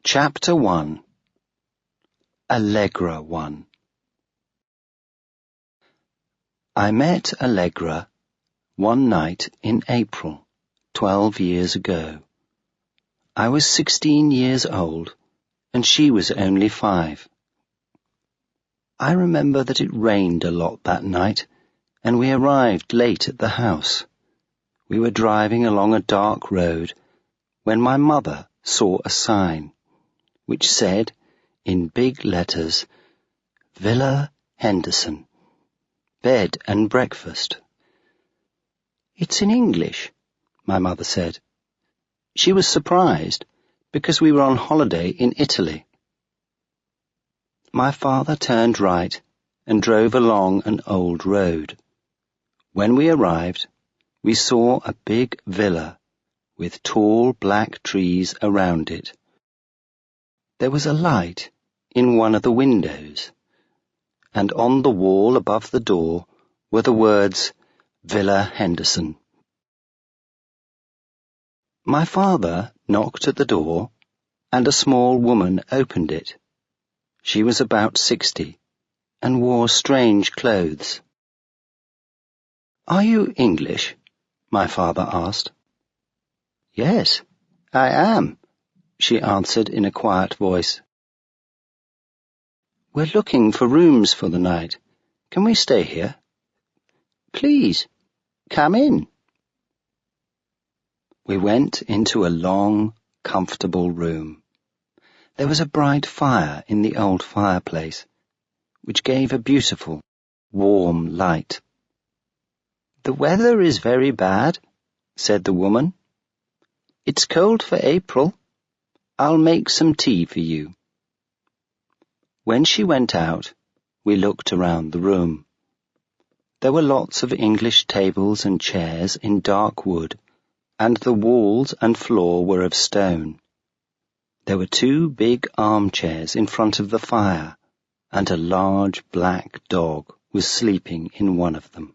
Chapter 1. Allegra 1. I met Allegra one night in April, 12 years ago. I was 16 years old, and she was only 5. I remember that it rained a lot that night, and we arrived late at the house. We were driving along a dark road when my mother saw a sign which said, in big letters, Villa Henderson, bed and breakfast. "It's in English," my mother said. She was surprised because we were on holiday in Italy. My father turned right and drove along an old road. When we arrived, we saw a big villa with tall black trees around it. There was a light in one of the windows, and on the wall above the door were the words, Villa Henderson. My father knocked at the door, and a small woman opened it. She was about 60 and wore strange clothes. "Are you English?" my father asked. "Yes, I am," she answered in a quiet voice. "We're looking for rooms for the night. Can we stay here?" "Please, come in." We went into a long, comfortable room. There was a bright fire in the old fireplace, which gave a beautiful, warm light. "The weather is very bad," said the woman. "It's cold for April. I'll make some tea for you." When she went out, we looked around the room. There were lots of English tables and chairs in dark wood, and the walls and floor were of stone. There were 2 big armchairs in front of the fire, and a large black dog was sleeping in one of them.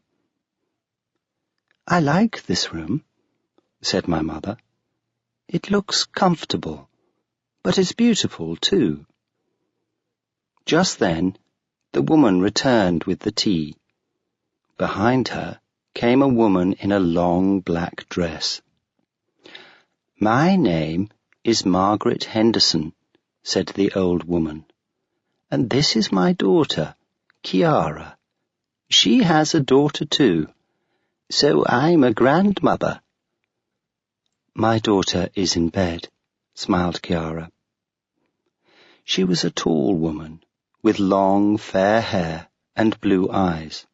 "I like this room," said my mother. "It looks comfortable, but it's beautiful too." Just then, the woman returned with the tea. Behind her came a woman in a long black dress. "My name is Margaret Henderson," said the old woman, "and this is my daughter, Chiara. She has a daughter too, so I'm a grandmother." "My daughter is in bed," smiled Chiara. She was a tall woman, with long, fair hair and blue eyes.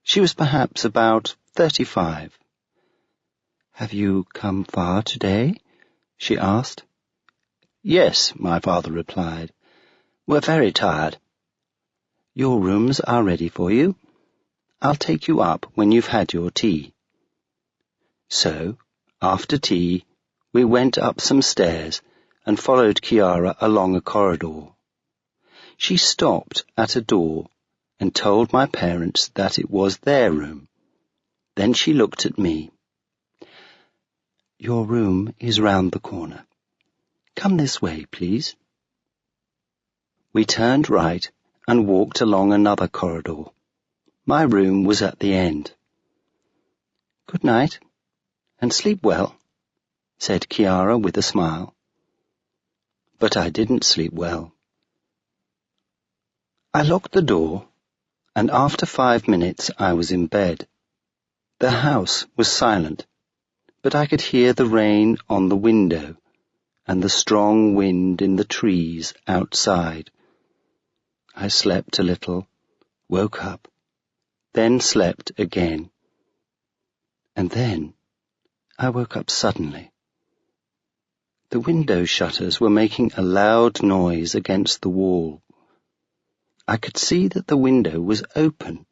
She was perhaps about 35. "Have you come far today?" she asked. "Yes," my father replied. "We're very tired." "Your rooms are ready for you. I'll take you up when you've had your tea." So, after tea, we went up some stairs and followed Chiara along a corridor. She stopped at a door and told my parents that it was their room. Then she looked at me. "Your room is round the corner. Come this way, please." We turned right and walked along another corridor. My room was at the end. "Good night, and sleep well," said Chiara with a smile. But I didn't sleep well. I locked the door, and after 5 minutes I was in bed. The house was silent, but I could hear the rain on the window and the strong wind in the trees outside. I slept a little, woke up, then slept again. And then I woke up suddenly. The window shutters were making a loud noise against the wall. I could see that the window was open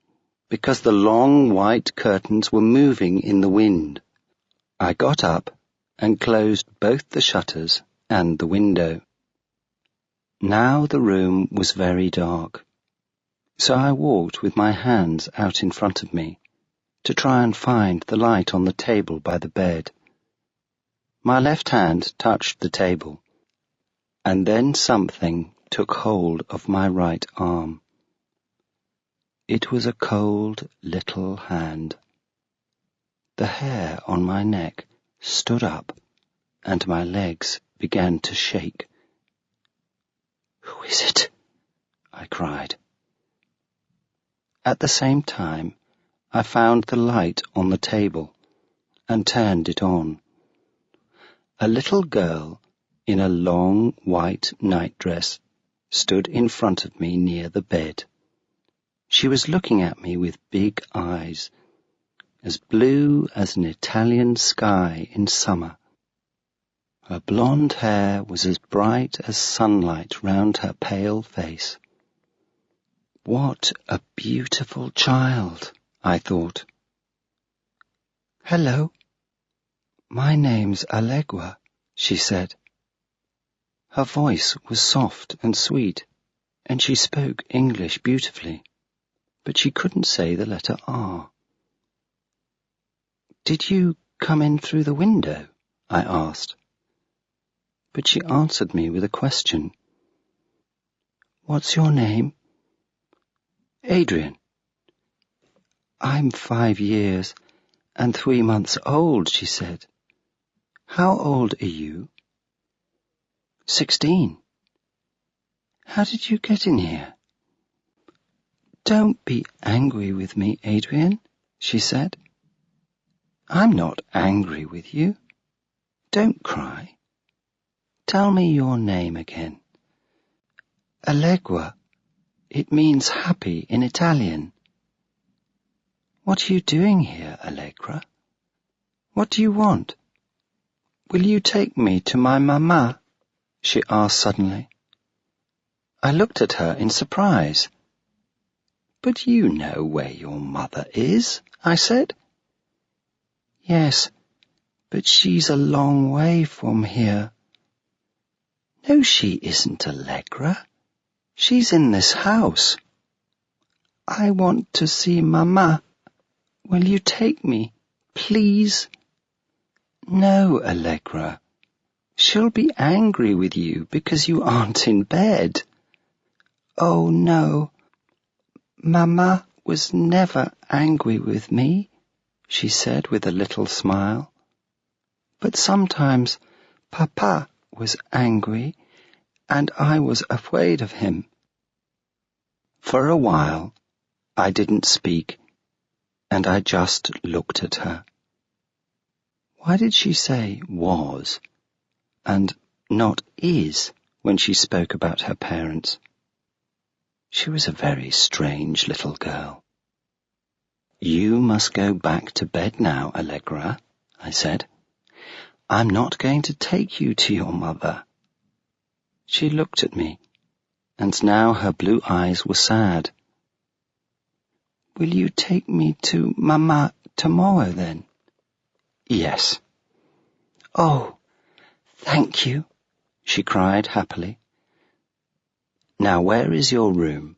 because the long white curtains were moving in the wind. I got up and closed both the shutters and the window. Now the room was very dark, so I walked with my hands out in front of me to try and find the light on the table by the bed. My left hand touched the table, and then something took hold of my right arm. It was a cold little hand. The hair on my neck stood up, and my legs began to shake. "Who is it?" I cried. At the same time, I found the light on the table and turned it on. A little girl in a long white nightdress stood in front of me near the bed. She was looking at me with big eyes, as blue as an Italian sky in summer. Her blonde hair was as bright as sunlight round her pale face. What a beautiful child, I thought. "Hello, my name's Allegra," she said. Her voice was soft and sweet, and she spoke English beautifully, but she couldn't say the letter R. "Did you come in through the window?" I asked. But she answered me with a question. "What's your name?" "Adrian." "I'm 5 years and 3 months old," she said. "How old are you?" 16. "How did you get in here?" "Don't be angry with me, Adrian," she said. "I'm not angry with you. Don't cry. Tell me your name again." "Allegra. It means happy in Italian." "What are you doing here, Allegra? What do you want?" "Will you take me to my mamma?" she asked suddenly. I looked at her in surprise. "But you know where your mother is," I said. "Yes, but she's a long way from here." "No, she isn't, Allegra. She's in this house." "I want to see Mamma. Will you take me, please?" "No, Allegra. She'll be angry with you because you aren't in bed." "Oh, no. Mamma was never angry with me," she said with a little smile. "But sometimes Papa was angry, and I was afraid of him." For a while, I didn't speak, and I just looked at her. Why did she say was and not is when she spoke about her parents? She was a very strange little girl. "You must go back to bed now, Allegra," I said. "I'm not going to take you to your mother." She looked at me, and now her blue eyes were sad. "Will you take me to Mamma tomorrow, then?" "Yes." "Oh, thank you," she cried happily. "Now where is your room?"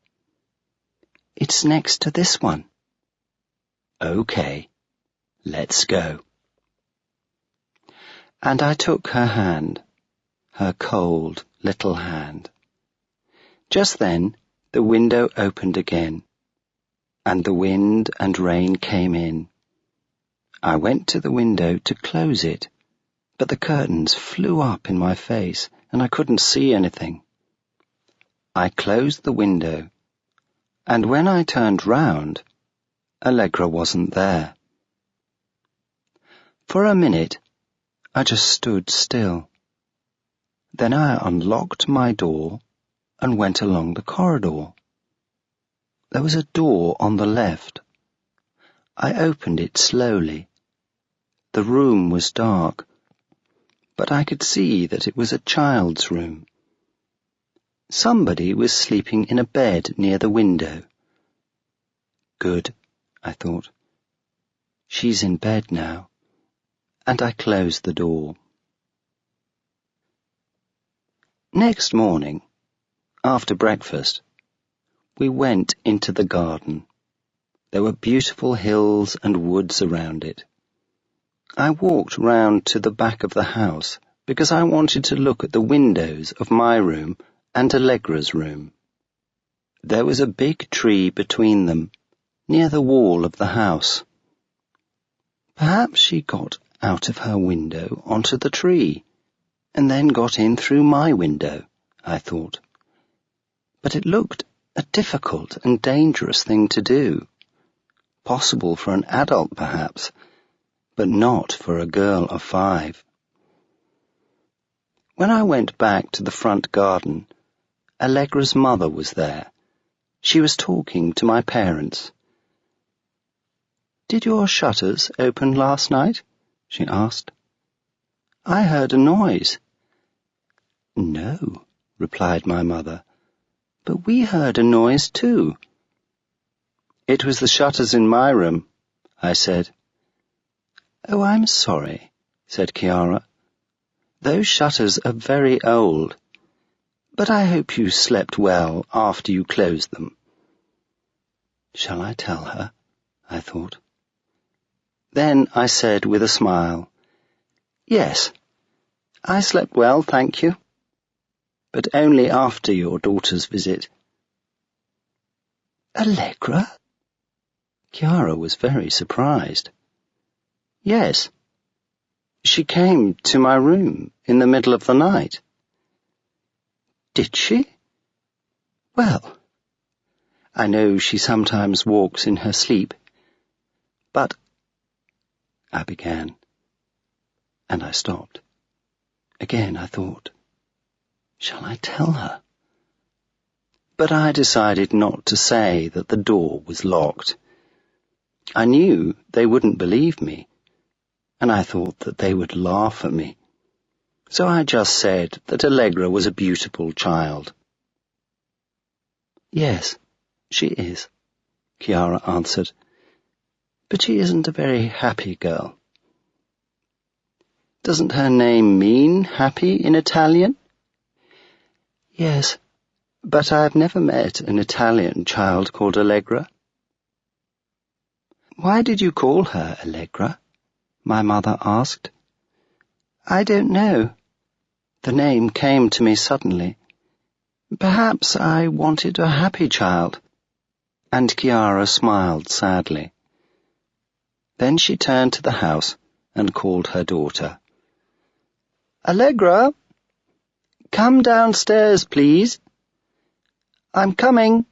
"It's next to this one." "Okay, let's go." And I took her hand, her cold little hand. Just then the window opened again, and the wind and rain came in. I went to the window to close it, but the curtains flew up in my face, and I couldn't see anything. I closed the window, and when I turned round, Allegra wasn't there. For a minute, I just stood still. Then I unlocked my door and went along the corridor. There was a door on the left. I opened it slowly. The room was dark, but I could see that it was a child's room. Somebody was sleeping in a bed near the window. Good, I thought. She's in bed now. And I closed the door. Next morning, after breakfast, we went into the garden. There were beautiful hills and woods around it. I walked round to the back of the house because I wanted to look at the windows of my room and Allegra's room. There was a big tree between them, near the wall of the house. Perhaps she got out of her window onto the tree, and then got in through my window, I thought. But it looked a difficult and dangerous thing to do. Possible for an adult, perhaps, but not for a girl of 5. When I went back to the front garden, Allegra's mother was there. She was talking to my parents. "Did your shutters open last night?" she asked. "I heard a noise." "No," replied my mother, "but we heard a noise too." "It was the shutters in my room," I said. "Oh, I'm sorry," said Chiara. "Those shutters are very old, but I hope you slept well after you closed them." Shall I tell her? I thought. Then I said with a smile, "Yes, I slept well, thank you, but only after your daughter's visit." "Allegra?" Chiara was very surprised. "Yes. She came to my room in the middle of the night." "Did she? Well, I know she sometimes walks in her sleep, but—" I began, and I stopped. Again I thought, shall I tell her? But I decided not to say that the door was locked. I knew they wouldn't believe me, and I thought that they would laugh at me. So I just said that Allegra was a beautiful child. "Yes, she is," Chiara answered, "but she isn't a very happy girl." "Doesn't her name mean happy in Italian?" "Yes, but I've never met an Italian child called Allegra." "Why did you call her Allegra?" my mother asked. "I don't know. The name came to me suddenly. Perhaps I wanted a happy child." And Chiara smiled sadly. Then she turned to the house and called her daughter. "Allegra, come downstairs, please." "I'm coming,"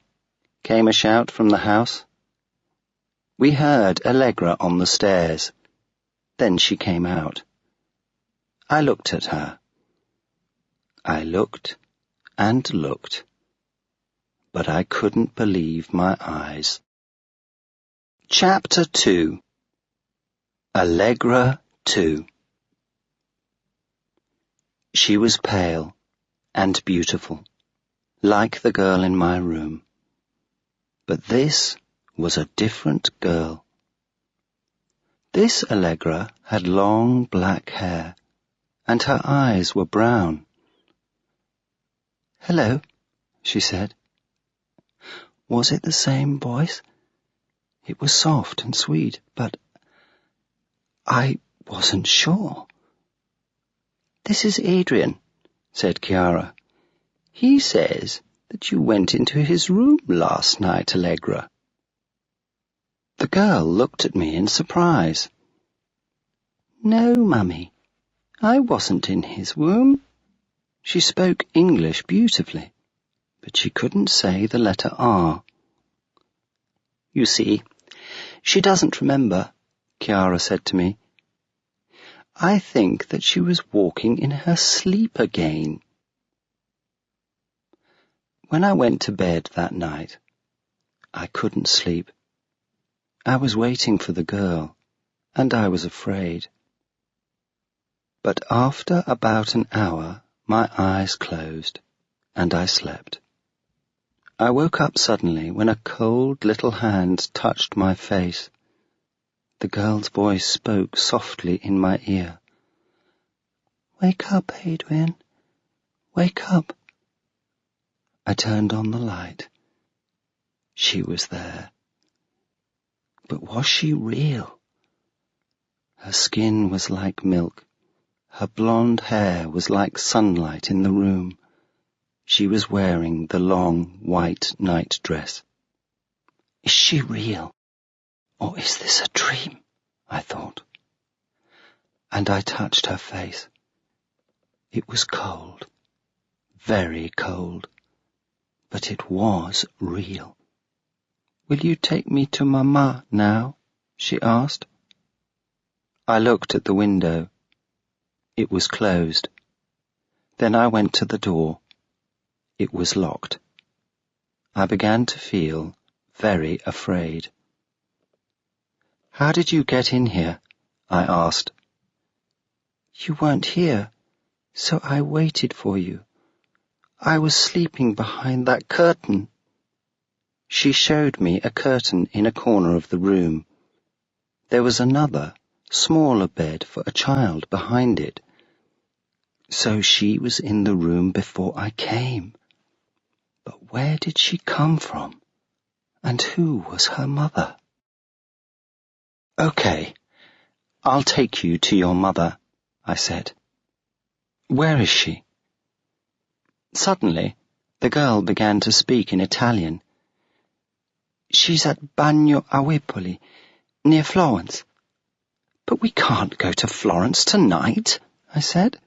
came a shout from the house. We heard Allegra on the stairs. Then she came out. I looked at her. I looked and looked, but I couldn't believe my eyes. Chapter 2. Allegra 2. She was pale and beautiful, like the girl in my room. But this was a different girl. This Allegra had long black hair, and her eyes were brown. "Hello," she said. Was it the same voice? It was soft and sweet, but I wasn't sure. "This is Adrian," said Chiara. "He says that you went into his room last night, Allegra." The girl looked at me in surprise. "No, Mummy, I wasn't in his room." She spoke English beautifully, but she couldn't say the letter R. "You see, she doesn't remember," Chiara said to me. "I think that she was walking in her sleep again." When I went to bed that night, I couldn't sleep. I was waiting for the girl, and I was afraid. But after about an hour, my eyes closed, and I slept. I woke up suddenly when a cold little hand touched my face. The girl's voice spoke softly in my ear. "Wake up, Adrian. Wake up." I turned on the light. She was there. But was she real? Her skin was like milk. Her blonde hair was like sunlight in the room. She was wearing the long white night dress. Is she real? Or is this a dream? I thought. And I touched her face. It was cold, very cold, but it was real. Will you take me to Mama now? She asked. I looked at the window. It was closed. Then I went to the door. It was locked. I began to feel very afraid. How did you get in here? I asked. You weren't here, so I waited for you. I was sleeping behind that curtain. She showed me a curtain in a corner of the room. There was another, smaller bed for a child behind it. So she was in the room before I came. But where did she come from? And who was her mother? Okay, I'll take you to your mother, I said. Where is she? Suddenly, the girl began to speak in Italian. She's at Bagno Awipoli, near Florence. But we can't go to Florence tonight, I said.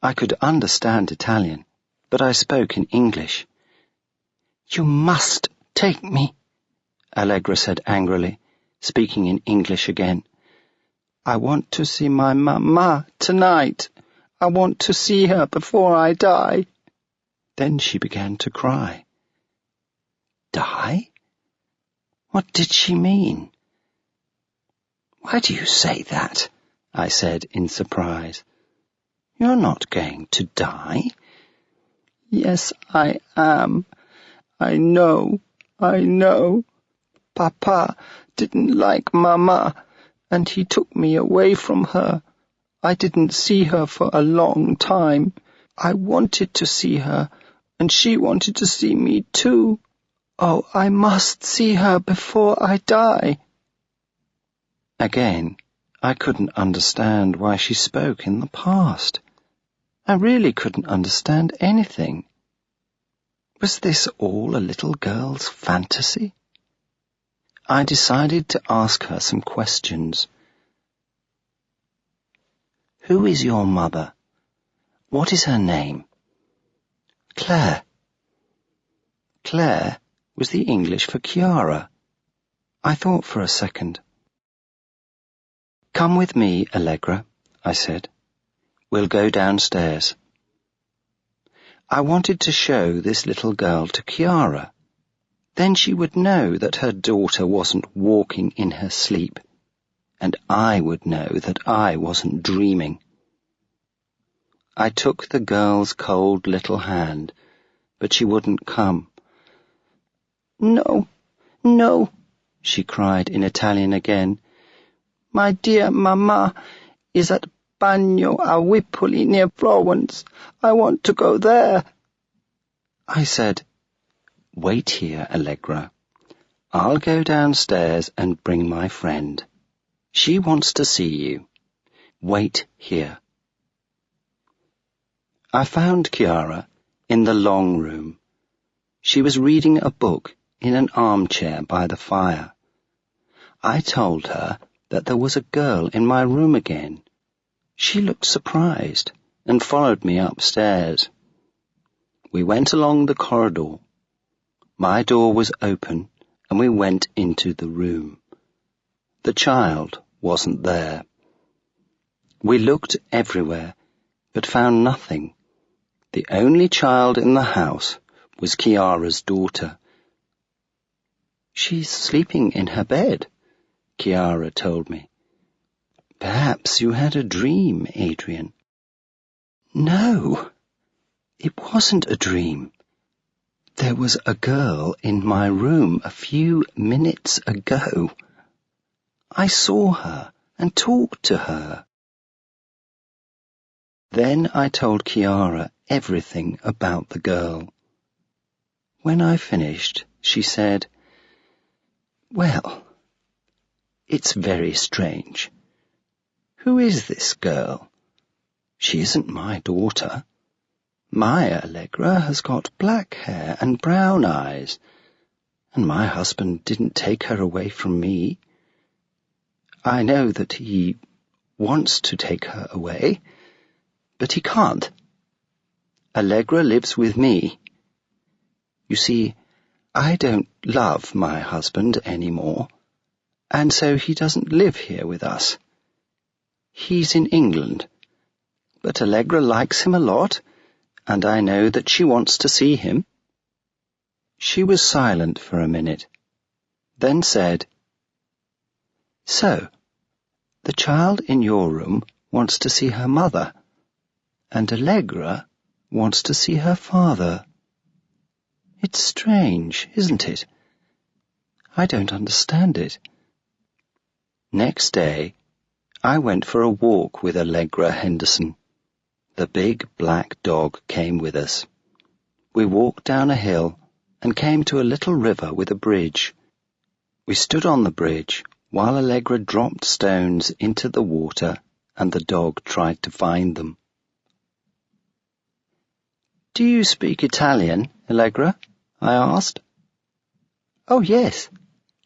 I could understand Italian, but I spoke in English. You must take me, Allegra said angrily, speaking in English again. I want to see my Mama tonight. I want to see her before I die. Then she began to cry. Die? What did she mean? Why do you say that? I said in surprise. You're not going to die. Yes, I am. I know. Papa didn't like Mama, and he took me away from her. I didn't see her for a long time. I wanted to see her, and she wanted to see me too. Oh, I must see her before I die. Again, I couldn't understand why she spoke in the past. I really couldn't understand anything. Was this all a little girl's fantasy? I decided to ask her some questions. Who is your mother? What is her name? Claire. Claire was the English for Chiara. I thought for a second. Come with me, Allegra, I said. We'll go downstairs. I wanted to show this little girl to Chiara. Then she would know that her daughter wasn't walking in her sleep, and I would know that I wasn't dreaming. I took the girl's cold little hand, but she wouldn't come. No, she cried in Italian again. My dear Mama is at Bagno Awipoli near Florence. I want to go there. I said, Wait here, Allegra. I'll go downstairs and bring my friend. She wants to see you. Wait here. I found Chiara in the long room. She was reading a book in an armchair by the fire. I told her that there was a girl in my room again. She looked surprised and followed me upstairs. We went along the corridor. My door was open and we went into the room. The child wasn't there. We looked everywhere but found nothing. The only child in the house was Chiara's daughter. She's sleeping in her bed, Chiara told me. Perhaps you had a dream, Adrian. No, it wasn't a dream. There was a girl in my room a few minutes ago. I saw her and talked to her. Then I told Chiara everything about the girl. When I finished, she said, Well, it's very strange. Who is this girl? She isn't my daughter. My Allegra has got black hair and brown eyes, and my husband didn't take her away from me. I know that he wants to take her away, but he can't. Allegra lives with me. You see, I don't love my husband anymore, and so he doesn't live here with us. He's in England, but Allegra likes him a lot, and I know that she wants to see him. She was silent for a minute, then said, "So, the child in your room wants to see her mother, and Allegra wants to see her father. It's strange, isn't it? I don't understand it." Next day, I went for a walk with Allegra Henderson. The big black dog came with us. We walked down a hill and came to a little river with a bridge. We stood on the bridge while Allegra dropped stones into the water and the dog tried to find them. "Do you speak Italian, Allegra?" I asked. "Oh, yes.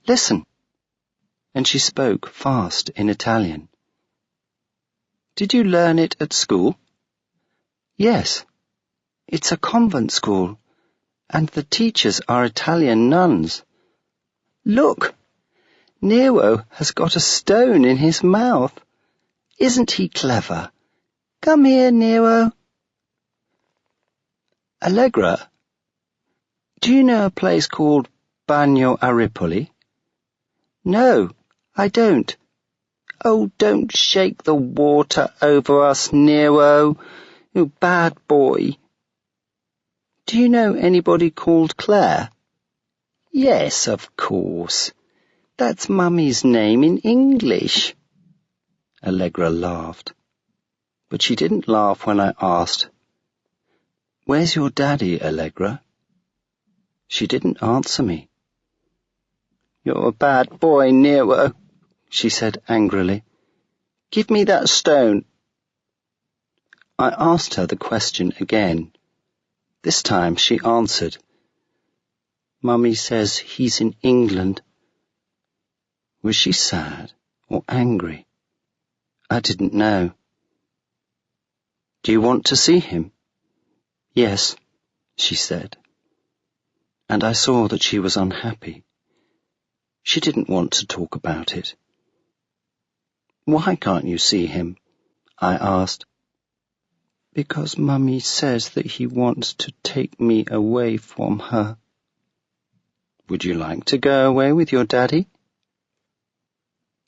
Listen." And she spoke fast in Italian. "Did you learn it at school?" "Yes. It's a convent school, and the teachers are Italian nuns. Look! Nero has got a stone in his mouth. Isn't he clever? Come here, Nero." "Allegra, do you know a place called Bagno a Ripoli?" "No, I don't." "Oh, don't shake the water over us, Nero, you bad boy." "Do you know anybody called Claire?" "Yes, of course. That's Mummy's name in English." Allegra laughed, but she didn't laugh when I asked, "Where's your daddy, Allegra?" She didn't answer me. "You're a bad boy, Nero," she said angrily. "Give me that stone." I asked her the question again. This time she answered, "Mummy says he's in England." Was she sad or angry? I didn't know. "Do you want to see him?" "Yes," she said. And I saw that she was unhappy. She didn't want to talk about it. "Why can't you see him?" I asked. "Because Mummy says that he wants to take me away from her." "Would you like to go away with your daddy?"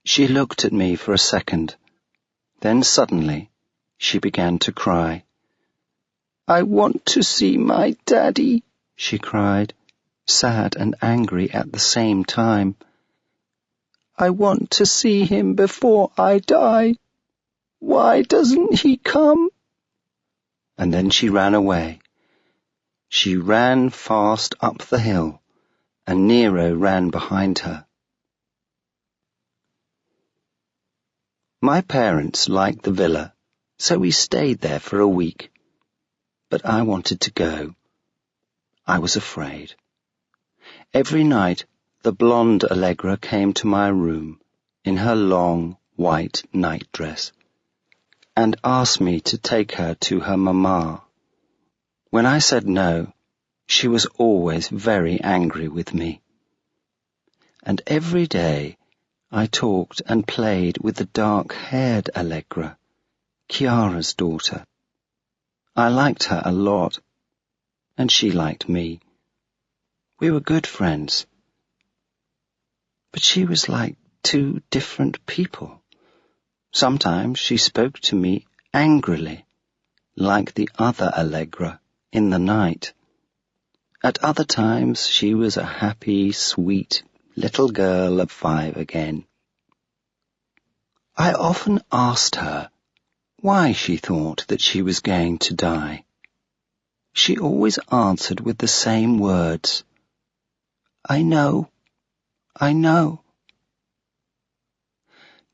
She looked at me for a second. Then suddenly she began to cry. "I want to see my daddy," she cried, sad and angry at the same time. "I want to see him before I die. Why doesn't he come?" And then she ran away. She ran fast up the hill, and Nero ran behind her. My parents liked the villa, so we stayed there for a week. But I wanted to go. I was afraid. Every night, the blonde Allegra came to my room in her long, white nightdress and asked me to take her to her mamma. When I said no, she was always very angry with me. And every day I talked and played with the dark-haired Allegra, Chiara's daughter. I liked her a lot, and she liked me. We were good friends. But she was like two different people. Sometimes she spoke to me angrily, like the other Allegra in the night. At other times she was a happy, sweet little girl of 5 again. I often asked her why she thought that she was going to die. She always answered with the same words, "I know, I know."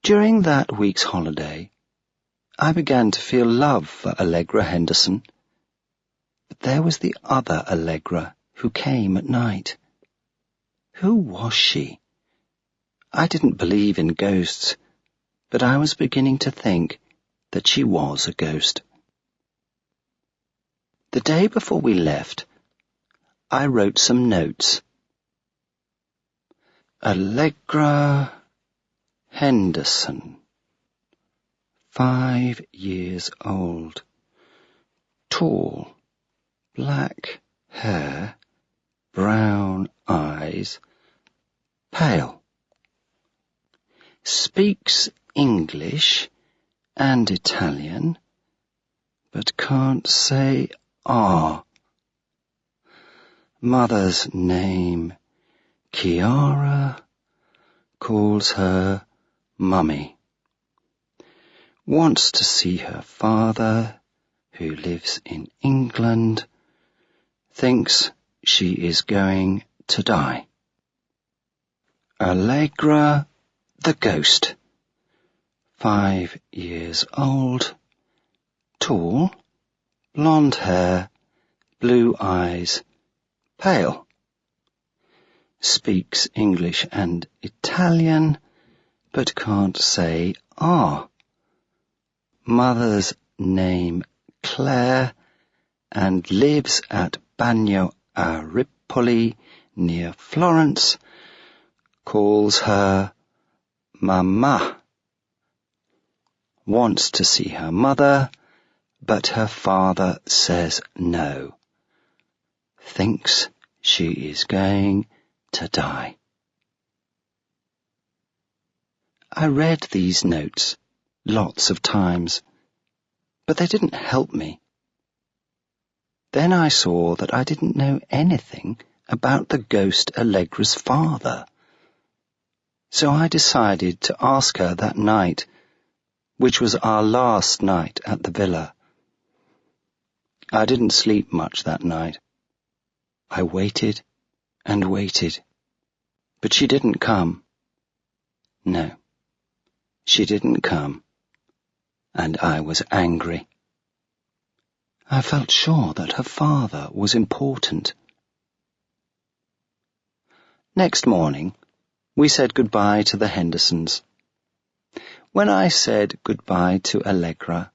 During that week's holiday, I began to feel love for Allegra Henderson. But there was the other Allegra who came at night. Who was she? I didn't believe in ghosts, but I was beginning to think that she was a ghost. The day before we left, I wrote some notes. Allegra Henderson, 5 years old, tall, black hair, brown eyes, pale. Speaks English and Italian, but can't say ah. Mother's name, Chiara, calls her Mummy. Wants to see her father, who lives in England, thinks she is going to die. Allegra the ghost, 5 years old, tall, blonde hair, blue eyes, pale. Speaks English and Italian, but can't say ah. Mother's name Claire, and lives at Bagno a Ripoli near Florence, calls her Mamma. Wants to see her mother, but her father says no. Thinks she is going to die. I read these notes lots of times, but they didn't help me. Then I saw that I didn't know anything about the ghost Allegra's father. So I decided to ask her that night, which was our last night at the villa. I didn't sleep much that night. I waited and waited, but she didn't come. No, she didn't come, and I was angry. I felt sure that her father was important. Next morning, we said goodbye to the Hendersons. When I said goodbye to Allegra,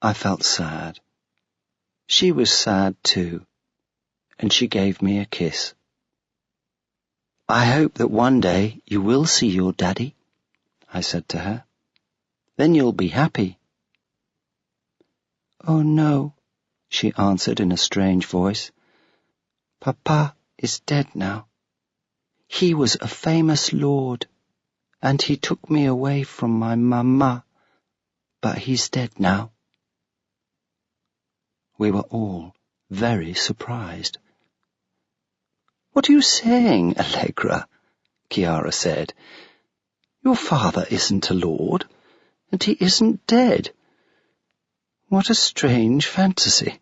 I felt sad. She was sad too, and she gave me a kiss. I hope that one day you will see your daddy, I said to her. Then you'll be happy. Oh no, she answered in a strange voice. Papa is dead now. He was a famous lord, and he took me away from my mamma, but he's dead now. We were all very surprised. What are you saying, Allegra? Chiara said. Your father isn't a lord, and he isn't dead. What a strange fantasy.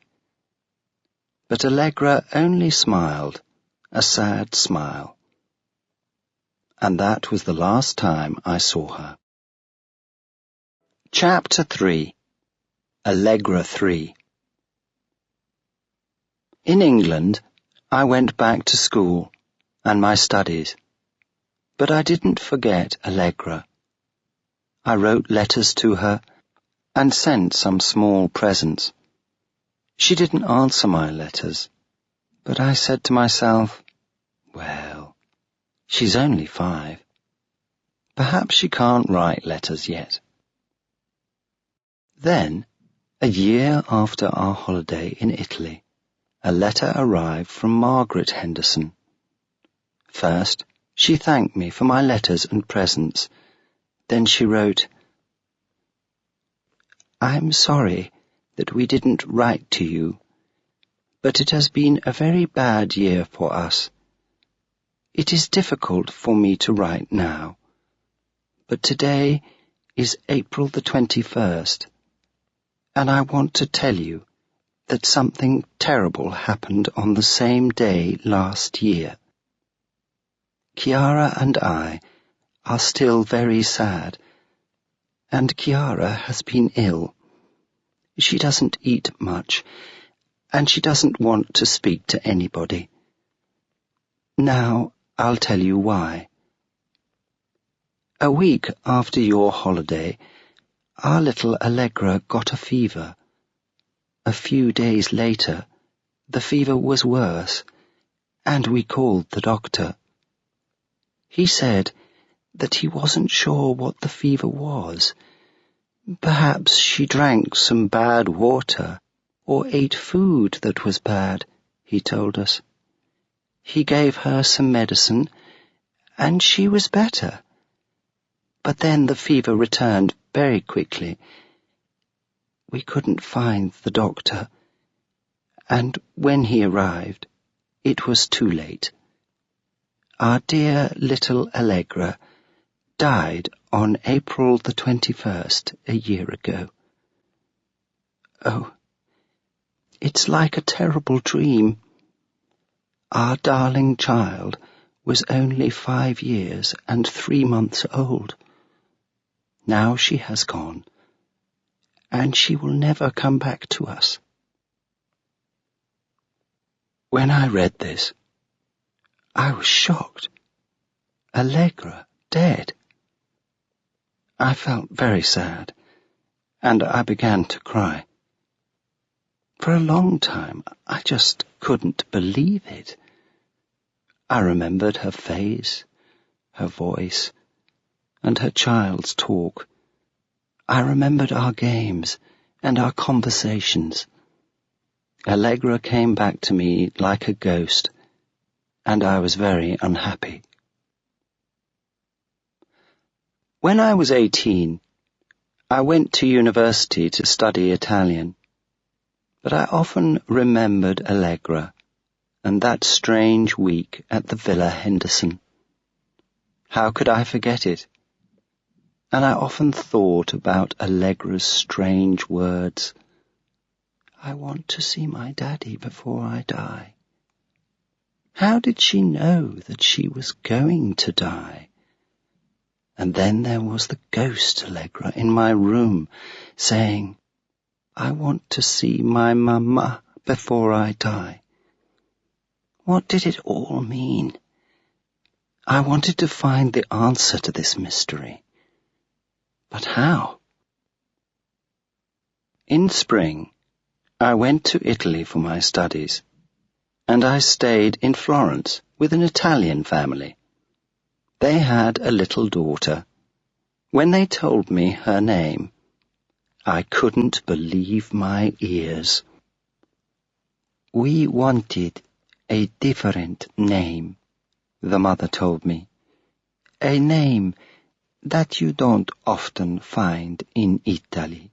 But Allegra only smiled, a sad smile. And that was the last time I saw her. Chapter 3. Allegra 3. In England, I went back to school and my studies, but I didn't forget Allegra. I wrote letters to her and sent some small presents. She didn't answer my letters, but I said to myself, well, she's only 5. Perhaps she can't write letters yet. Then, a year after our holiday in Italy, a letter arrived from Margaret Henderson. First, she thanked me for my letters and presents. Then she wrote, I'm sorry that we didn't write to you, but it has been a very bad year for us. It is difficult for me to write now, but today is April the 21st, and I want to tell you that something terrible happened on the same day last year. Chiara and I are still very sad, and Chiara has been ill She doesn't eat much, and she doesn't want to speak to anybody. Now I'll tell you why. A week after your holiday, our little Allegra got a fever. A few days later, the fever was worse, and we called the doctor. He said that he wasn't sure what the fever was. Perhaps she drank some bad water or ate food that was bad, he told us. He gave her some medicine, and she was better. But then the fever returned very quickly. We couldn't find the doctor, and when he arrived, it was too late. Our dear little Allegra died on April the 21st, a year ago. Oh, it's like a terrible dream. Our darling child was only 5 years and 3 months old. Now she has gone, and she will never come back to us. When I read this, I was shocked. Allegra dead. I felt very sad, and I began to cry. For a long time, I just couldn't believe it. I remembered her face, her voice, and her child's talk. I remembered our games and our conversations. Allegra came back to me like a ghost, and I was very unhappy. When I was 18, I went to university to study Italian, but I often remembered Allegra and that strange week at the Villa Henderson. How could I forget it? And I often thought about Allegra's strange words. I want to see my daddy before I die. How did she know that she was going to die? And then there was the ghost Allegra in my room, saying, I want to see my mama before I die. What did it all mean? I wanted to find the answer to this mystery. But how? In spring, I went to Italy for my studies, and I stayed in Florence with an Italian family. They had a little daughter. When they told me her name, I couldn't believe my ears. We wanted a different name, the mother told me. A name that you don't often find in Italy.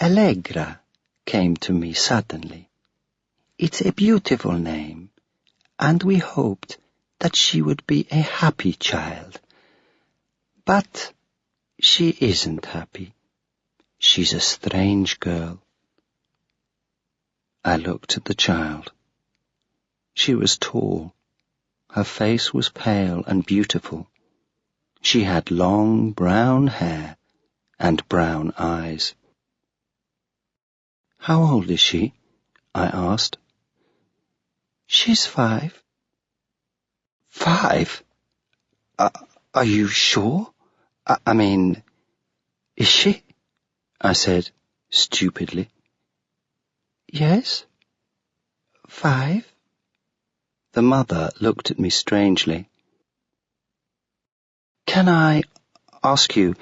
Allegra came to me suddenly. It's a beautiful name, and we hoped that she would be a happy child. But she isn't happy. She's a strange girl. I looked at the child. She was tall. Her face was pale and beautiful. She had long brown hair and brown eyes. How old is she? I asked. She's 5. 5? Are you sure? I mean, is she? I said, stupidly. Yes, 5. The mother looked at me strangely. Can I ask you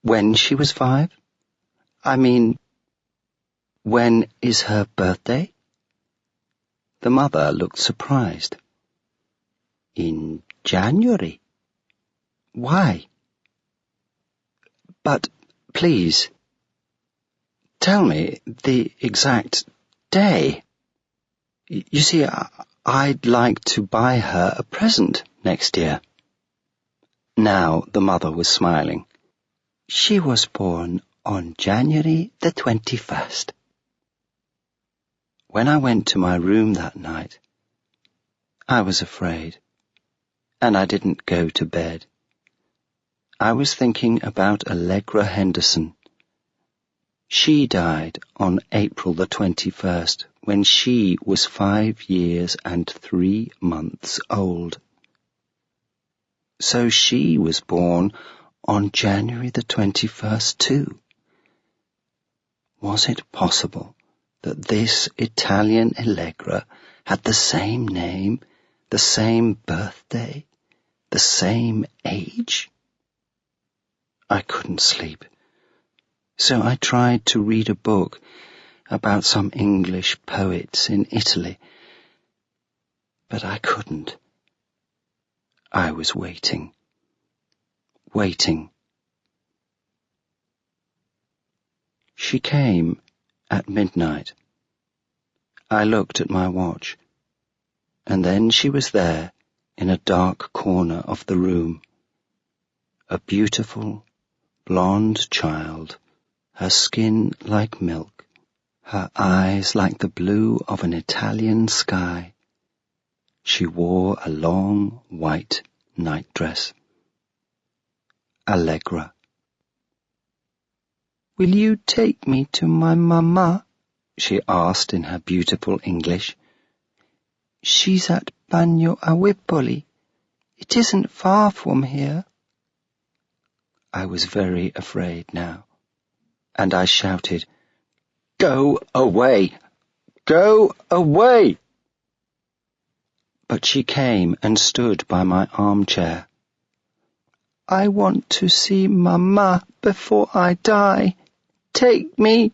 when she was 5? I mean, when is her birthday? The mother looked surprised. In January. Why? But please, tell me the exact day. You see, I'd like to buy her a present next year. Now the mother was smiling. She was born on January the 21st. When I went to my room that night, I was afraid, and I didn't go to bed. I was thinking about Allegra Henderson She died on April the 21st, when she was 5 years and 3 months old. So she was born on January the 21st too. Was it possible that this Italian Allegra had the same name, the same birthday, the same age? I couldn't sleep, so I tried to read a book about some English poets in Italy, but I couldn't. I was waiting. She came at midnight. I looked at my watch, and then she was there in a dark corner of the room. A beautiful, blonde child, her skin like milk, her eyes like the blue of an Italian sky. She wore a long white nightdress. Allegra. "Will you take me to my mamma?" she asked in her beautiful English. "She's at Bagno a Ripoli. It isn't far from here." I was very afraid now, and I shouted, "Go away! Go away!" But she came and stood by my armchair. "I want to see Mamma before I die. Take me,"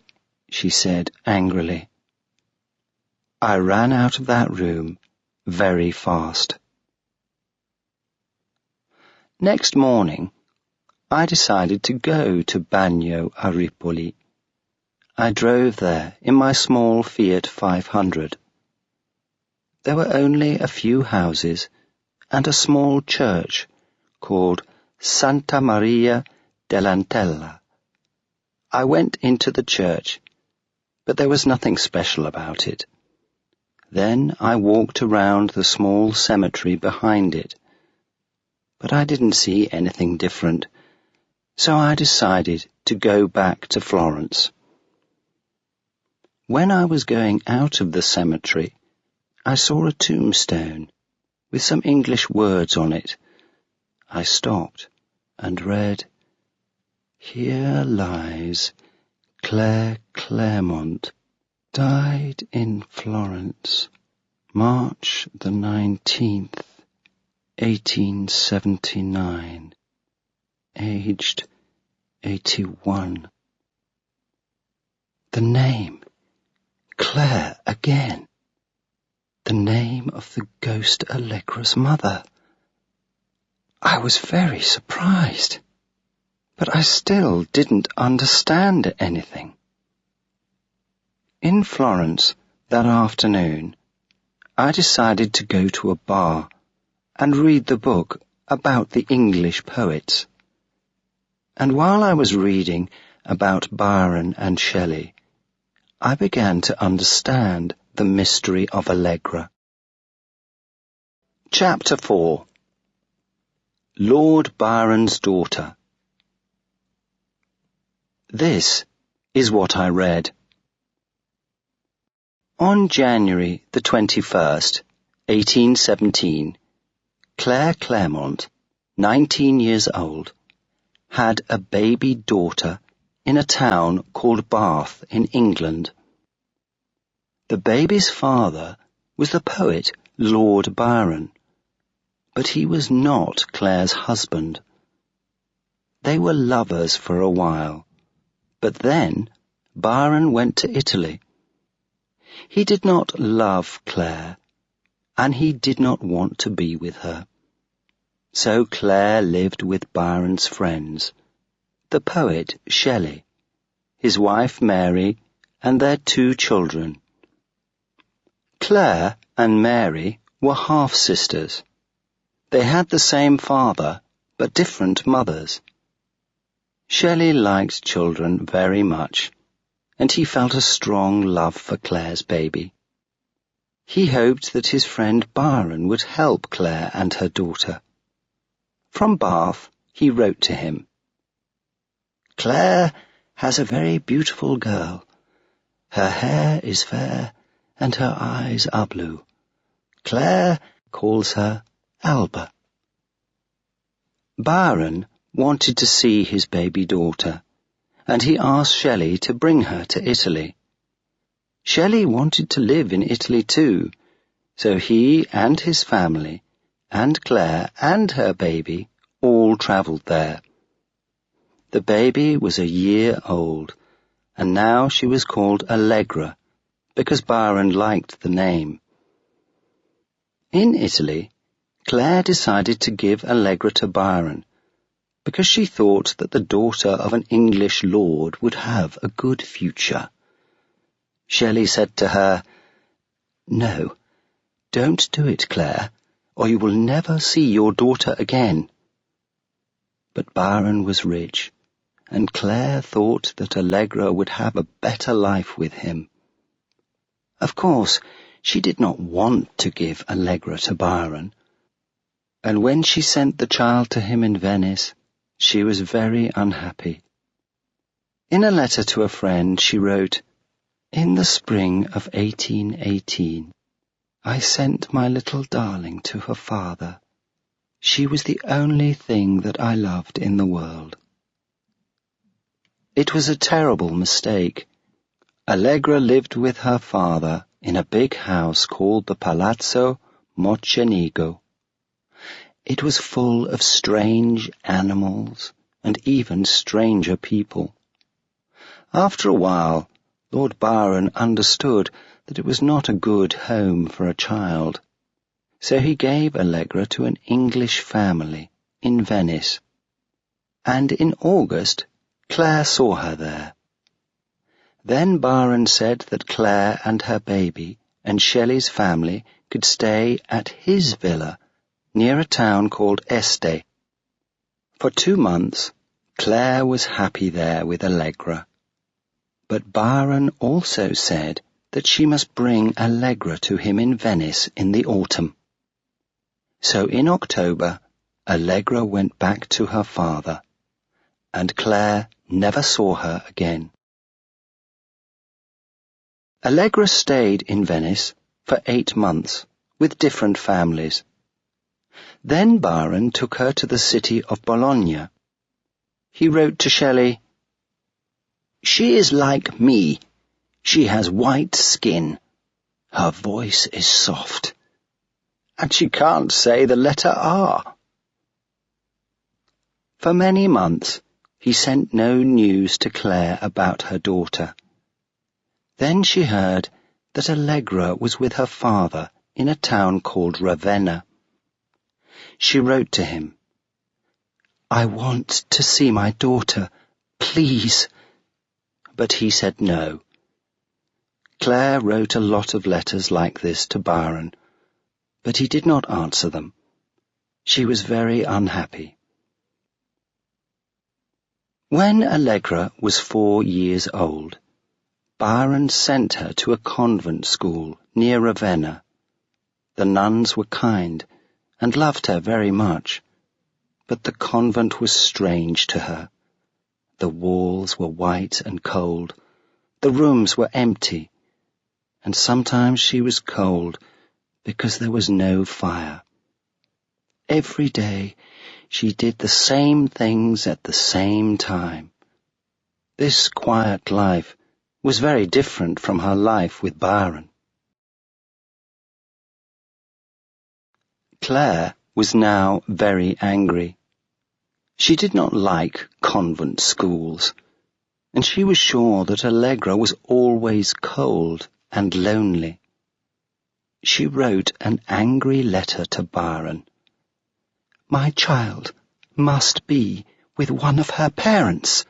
she said angrily. I ran out of that room very fast. Next morning, I decided to go to Bagno a Ripoli. I drove there in my small Fiat 500. There were only a few houses and a small church called Santa Maria dell'Antella. I went into the church, but there was nothing special about it. Then I walked around the small cemetery behind it, but I didn't see anything different, so I decided to go back to Florence. When I was going out of the cemetery, I saw a tombstone with some English words on it. I stopped and read, "Here lies Claire Clairmont, died in Florence, March the 19th, 1879, aged 81. The name, Claire again. The name of the ghost Allegra's mother. I was very surprised, but I still didn't understand anything. In Florence that afternoon, I decided to go to a bar and read the book about the English poets. And while I was reading about Byron and Shelley, I began to understand the mystery of Allegra. Chapter 4. Lord Byron's Daughter. This is what I read. On January the 21st, 1817, Claire Clairmont, 19 years old, had a baby daughter in a town called Bath in England. The baby's father was the poet Lord Byron, but he was not Claire's husband. They were lovers for a while, but then Byron went to Italy. He did not love Claire, and he did not want to be with her. So Claire lived with Byron's friends, the poet Shelley, his wife Mary, and their 2 children. Claire and Mary were half-sisters. They had the same father, but different mothers. Shelley liked children very much, and he felt a strong love for Claire's baby. He hoped that his friend Byron would help Claire and her daughter. From Bath, he wrote to him, "Claire has a very beautiful girl. Her hair is fair, and her eyes are blue. Claire calls her Alba." Byron wanted to see his baby daughter, and he asked Shelley to bring her to Italy. Shelley wanted to live in Italy too, so he and his family, and Claire and her baby, all travelled there. The baby was a year old, and now she was called Allegra, because Byron liked the name. In Italy, Claire decided to give Allegra to Byron, because she thought that the daughter of an English lord would have a good future. Shelley said to her, "No, don't do it, Claire, or you will never see your daughter again." But Byron was rich, and Claire thought that Allegra would have a better life with him. Of course, she did not want to give Allegra to Byron, and when she sent the child to him in Venice, she was very unhappy. In a letter to a friend, she wrote, "In the spring of 1818, I sent my little darling to her father. She was the only thing that I loved in the world." It was a terrible mistake. Allegra lived with her father in a big house called the Palazzo Mocenigo. It was full of strange animals and even stranger people. After a while, Lord Byron understood that it was not a good home for a child, so he gave Allegra to an English family in Venice. And in August, Claire saw her there. Then Byron said that Claire and her baby and Shelley's family could stay at his villa near a town called Este. For 2 months, Claire was happy there with Allegra. But Byron also said that she must bring Allegra to him in Venice in the autumn. So in October, Allegra went back to her father, and Claire never saw her again. Allegra stayed in Venice for 8 months with different families. Then Byron took her to the city of Bologna. He wrote to Shelley, "She is like me. She has white skin. Her voice is soft. And she can't say the letter R." For many months, he sent no news to Claire about her daughter. Then she heard that Allegra was with her father in a town called Ravenna. She wrote to him, "I want to see my daughter, please." But he said no. Claire wrote a lot of letters like this to Byron, but he did not answer them. She was very unhappy. When Allegra was 4 years old, Byron sent her to a convent school near Ravenna. The nuns were kind and loved her very much, but the convent was strange to her. The walls were white and cold, the rooms were empty, and sometimes she was cold because there was no fire. Every day she did the same things at the same time. This quiet life was very different from her life with Byron. Claire was now very angry. She did not like convent schools, and she was sure that Allegra was always cold and lonely. She wrote an angry letter to Byron. "My child must be with one of her parents,"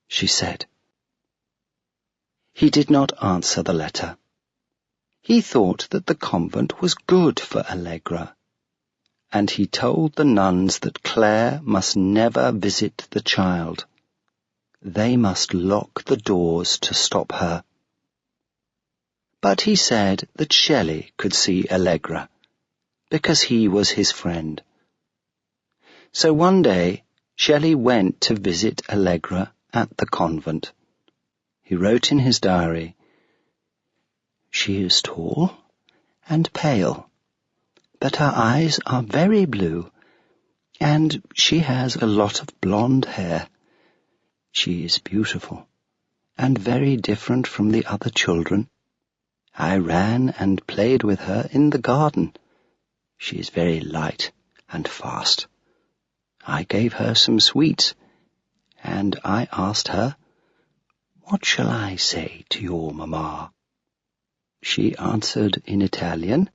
she said. He did not answer the letter. He thought that the convent was good for Allegra, and he told the nuns that Claire must never visit the child. They must lock the doors to stop her. But he said that Shelley could see Allegra, because he was his friend. So one day Shelley went to visit Allegra at the convent, he wrote in his diary, "She is tall and pale, but her eyes are very blue, and she has a lot of blonde hair. She is beautiful and very different from the other children. I ran and played with her in the garden. She is very light and fast. I gave her some sweets, and I asked her, 'What shall I say to your mamma?' She answered in Italian,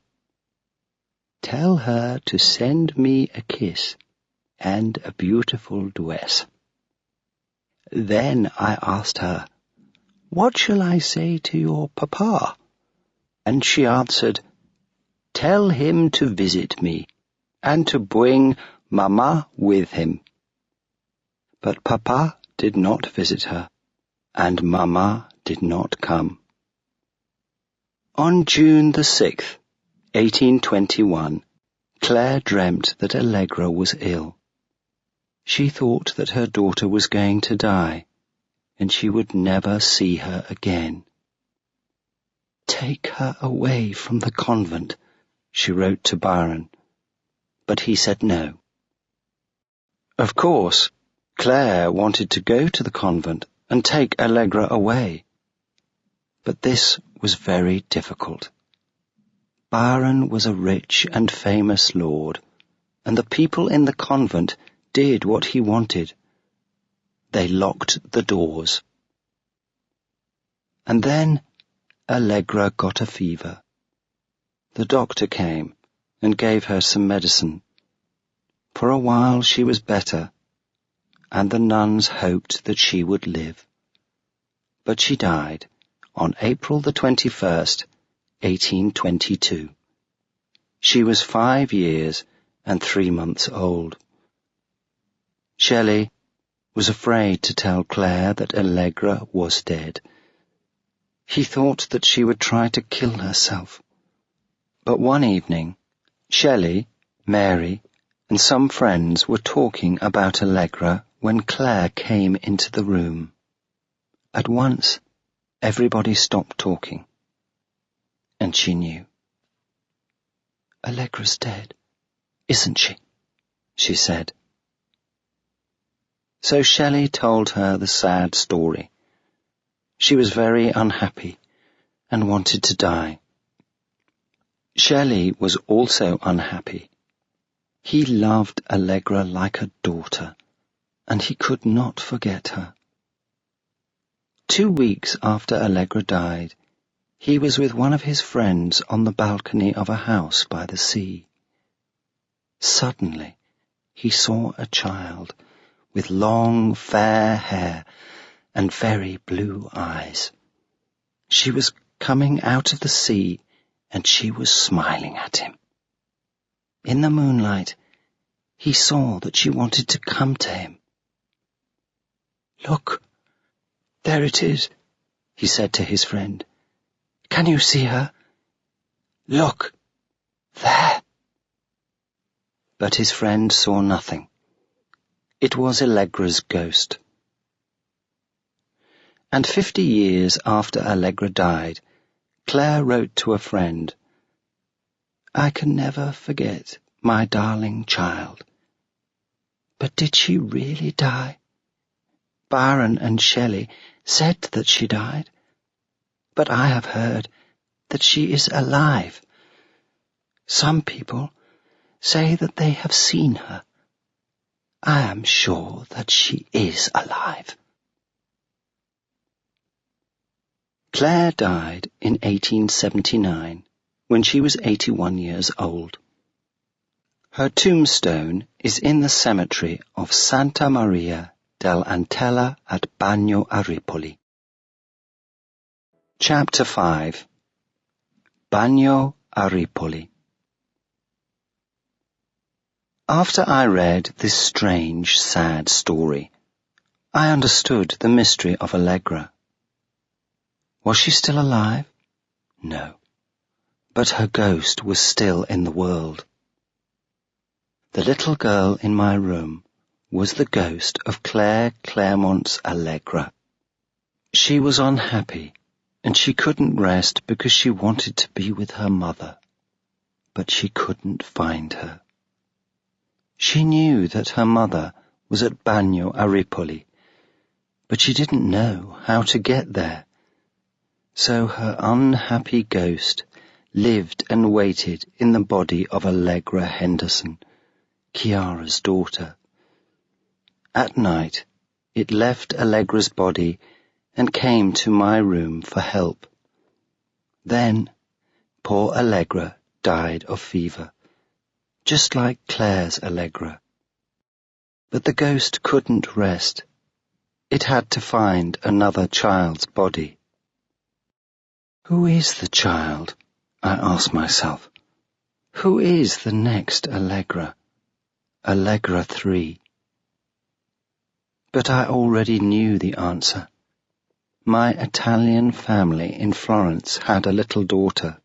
'Tell her to send me a kiss and a beautiful dress.' Then I asked her, 'What shall I say to your papa?' And she answered, 'Tell him to visit me, and to bring Mamma with him.' But Papa did not visit her, and Mamma did not come. On June the 6th, 1821, Claire dreamt that Allegra was ill. She thought that her daughter was going to die, and she would never see her again. 'Take her away from the convent,' she wrote to Byron, but he said no. Of course, Claire wanted to go to the convent and take Allegra away, but this was very difficult. Byron was a rich and famous lord, and the people in the convent did what he wanted. They locked the doors. And then Allegra got a fever. The doctor came and gave her some medicine. For a while she was better, and the nuns hoped that she would live. But she died on April the 21st, 1822. She was 5 years and 3 months old. Shelley was afraid to tell Claire that Allegra was dead. He thought that she would try to kill herself. But one evening, Shelley, Mary, and some friends were talking about Allegra when Claire came into the room. At once, everybody stopped talking, and she knew. "Allegra's dead, isn't she?" she said. So Shelley told her the sad story. She was very unhappy and wanted to die. Shelley was also unhappy. He loved Allegra like a daughter, and he could not forget her. 2 weeks after Allegra died, he was with one of his friends on the balcony of a house by the sea. Suddenly, he saw a child with long, fair hair and very blue eyes. She was coming out of the sea, and she was smiling at him. In the moonlight, he saw that she wanted to come to him. "Look, there it is," he said to his friend. "Can you see her? Look, there." But his friend saw nothing. It was Allegra's ghost. And 50 years after Allegra died, Claire wrote to a friend, "I can never forget my darling child. But did she really die? Byron and Shelley said that she died, but I have heard that she is alive. Some people say that they have seen her. I am sure that she is alive." Claire died in 1879, when she was 81 years old. Her tombstone is in the cemetery of Santa Maria dell'Antella at Bagno a Ripoli. Chapter 5. Bagno a Ripoli. After I read this strange, sad story, I understood the mystery of Allegra. Was she still alive? No. But her ghost was still in the world. The little girl in my room was the ghost of Claire Claremont's Allegra. She was unhappy, and she couldn't rest because she wanted to be with her mother, but she couldn't find her. She knew that her mother was at Bagno a Ripoli, but she didn't know how to get there. So her unhappy ghost lived and waited in the body of Allegra Henderson, Chiara's daughter. At night, it left Allegra's body and came to my room for help. Then, poor Allegra died of fever, just like Claire's Allegra. But the ghost couldn't rest. It had to find another child's body. Who is the child? I asked myself. Who is the next Allegra? Allegra 3. But I already knew the answer. My Italian family in Florence had a little daughter.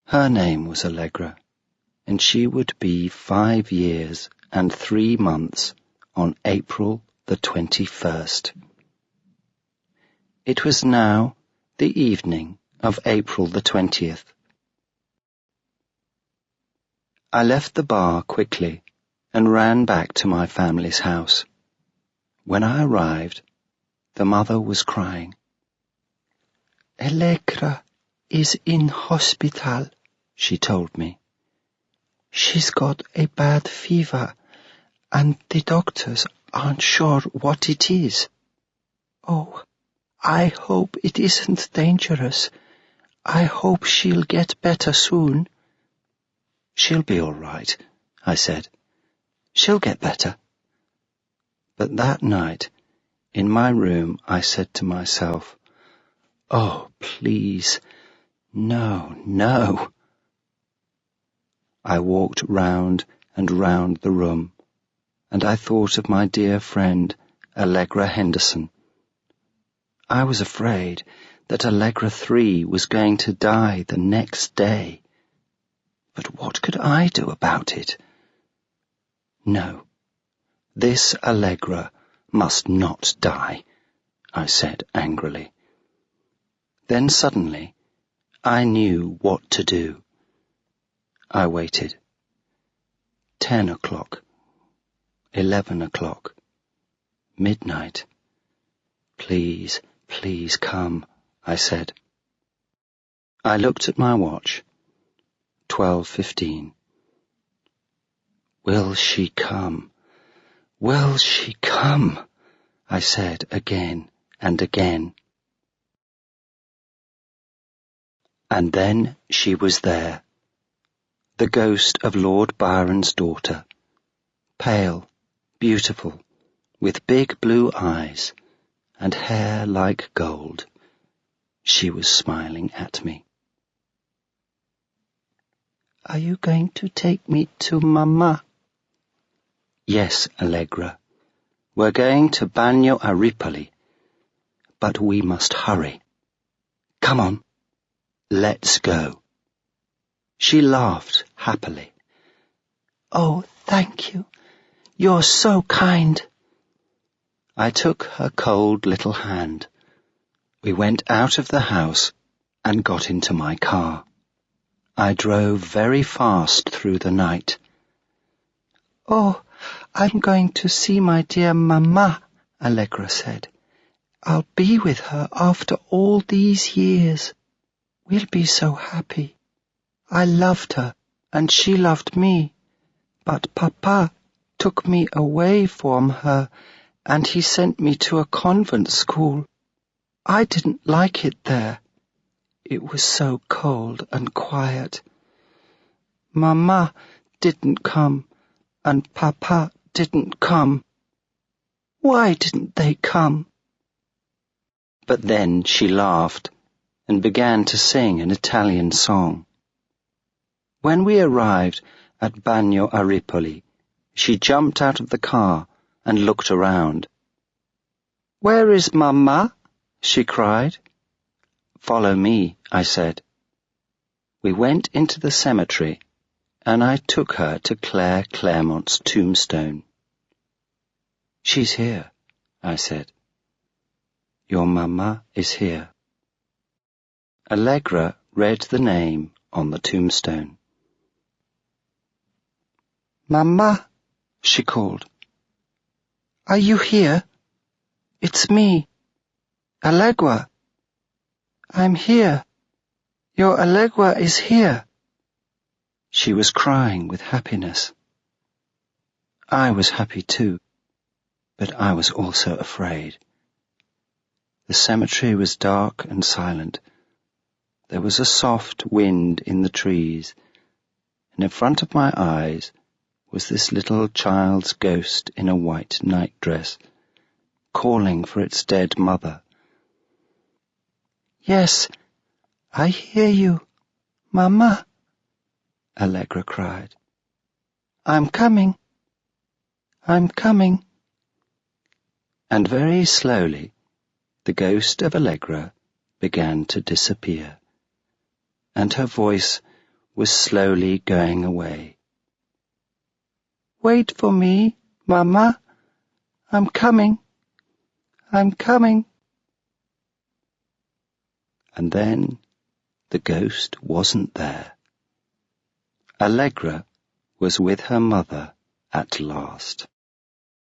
Her name was Allegra, and she would be 5 years and 3 months on April the 21st. It was now the evening of April the 20th. I left the bar quickly and ran back to my family's house. When I arrived, the mother was crying. Allegra is in hospital, she told me. She's got a bad fever, and the doctors aren't sure what it is. Oh, I hope it isn't dangerous. I hope she'll get better soon. She'll be all right, I said. She'll get better. But that night, in my room, I said to myself, oh, please, no, no. I walked round and round the room, and I thought of my dear friend, Allegra Henderson. I was afraid that Allegra 3 was going to die the next day. But what could I do about it? No, this Allegra must not die, I said angrily. Then suddenly, I knew what to do. I waited. 10 o'clock, 11 o'clock, midnight. Please, please come, I said. I looked at my watch. 12:15. Will she come? Will she come? I said again and again. And then she was there, the ghost of Lord Byron's daughter, pale, beautiful, with big blue eyes and hair like gold. She was smiling at me. Are you going to take me to Mamma? Yes, Allegra. We're going to Bagno a Ripoli, but we must hurry. Come on, let's go. She laughed happily. Oh, thank you. You're so kind. I took her cold little hand. We went out of the house and got into my car. I drove very fast through the night. Oh, I'm going to see my dear Mamma, Allegra said. I'll be with her after all these years. We'll be so happy. I loved her, and she loved me. But Papa took me away from her, and he sent me to a convent school. I didn't like it there. It was so cold and quiet. Mamma didn't come, and Papa didn't come. Why didn't they come? But then she laughed and began to sing an Italian song. When we arrived at Bagno a Ripoli, she jumped out of the car and looked around. Where is Mamma? She cried. Follow me, I said. We went into the cemetery, and I took her to Claire Claremont's tombstone. She's here, I said. your mamma is here. Allegra read the name on the tombstone. Mamma, she called. Are you here? It's me, Allegra. I'm here. Your Allegra is here. She was crying with happiness. I was happy too, but I was also afraid. The cemetery was dark and silent. There was a soft wind in the trees, and in front of my eyes was this little child's ghost in a white nightdress, calling for its dead mother. Yes, I hear you, Mamma, Allegra cried. I'm coming. I'm coming. And very slowly the ghost of Allegra began to disappear, and her voice was slowly going away. Wait for me, Mamma. I'm coming. I'm coming. And then the ghost wasn't there. Allegra was with her mother at last.